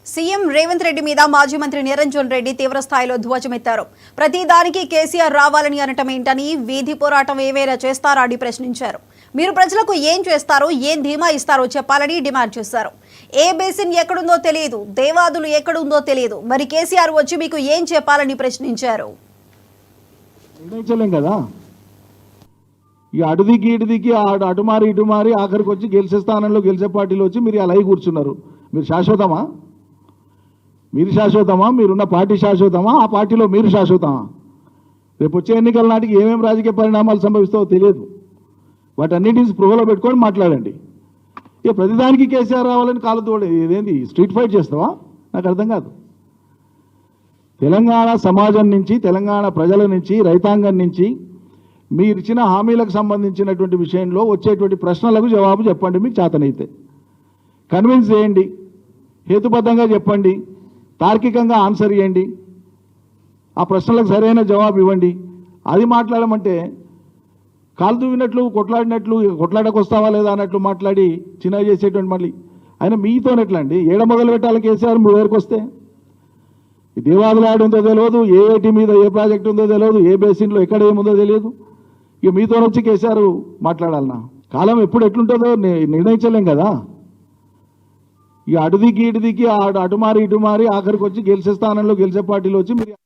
CM Revanth Reddy మీద మాజీ మంత్రి నిరంజన్ రెడ్డి తీవ్ర స్థాయిలో ధ్వజమెత్తారు. ప్రతి దానికి కేసీఆర్ రావాలని అనటం ఏంటని, వీధి పోరాటం ఏమైనా చేస్తారా అని ప్రశ్నించారు. మీరు ప్రజలకు ఏం చేస్తారో, ఏం ధీమా ఇస్తారో చెప్పాలని డిమాండ్ చేశారు. ఏ బేసిన్ ఎక్కడుందో తెలియదు, దేవాదులు ఎక్కడుందో తెలియదు, మరి కేసీఆర్ వచ్చి మీకు ఏం చెప్పాలని ప్రశ్నించారు. ఈ అడుదికి ఇటుదికి అటుమారి ఇటుమారి ఆఖరికి వచ్చి గెలిచే స్థానంలో గెలిచే పార్టీలో వచ్చి మీరు అలా కూర్చున్నారు. మీరు శాశ్వతమా? మీరు శాశ్వతమా? మీరున్న పార్టీ శాశ్వతమా? ఆ పార్టీలో మీరు శాశ్వతమా? రేపు వచ్చే ఎన్నికల నాటికి ఏమేమి రాజకీయ పరిణామాలు సంభవిస్తావో తెలియదు. వాటన్నిటిని స్పృహలో పెట్టుకొని మాట్లాడండి. ఇక ప్రతిదానికి కేసీఆర్ రావాలని కాలుతోడు ఇదేంటి స్ట్రీట్ ఫైట్ చేస్తావా? నాకు అర్థం కాదు. తెలంగాణ సమాజం నుంచి, తెలంగాణ ప్రజల నుంచి, రైతాంగం నుంచి మీరు ఇచ్చిన హామీలకు సంబంధించినటువంటి విషయంలో వచ్చేటువంటి ప్రశ్నలకు జవాబు చెప్పండి. మీకు చేతనైతే కన్విన్స్ చేయండి, హేతుబద్ధంగా చెప్పండి, తార్కికంగా ఆన్సర్ ఇవ్వండి, ఆ ప్రశ్నలకు సరైన జవాబు ఇవ్వండి. అది మాట్లాడమంటే కాలు విన్నట్లు కొట్లాడినట్లు, కొట్లాడకు వస్తావా లేదా అన్నట్లు మాట్లాడి చిన్న చేసేటువంటి మళ్ళీ ఆయన మీతోనెట్లా అండి? ఏడ మొదలు పెట్టాలి కేసీఆర్ మీ దగ్గరికి వస్తే? దేవాదులు ఆడుందో తెలియదు, ఏ ఐటీ మీద ఏ ప్రాజెక్ట్ ఉందో తెలియదు, ఏ బేసిన్లో ఎక్కడ ఏముందో తెలియదు. ఇక మీతో వచ్చి కేసీఆర్ మాట్లాడాలన్నా? కాలం ఎప్పుడు ఎట్లుంటుందో నిర్ణయించలేం కదా. ఇక అటుదికి ఇటుదికి అటుమారి ఇటుమారి ఆఖరికి వచ్చి గెలిచే స్థానంలో గెలిచే పార్టీలో వచ్చి మీరు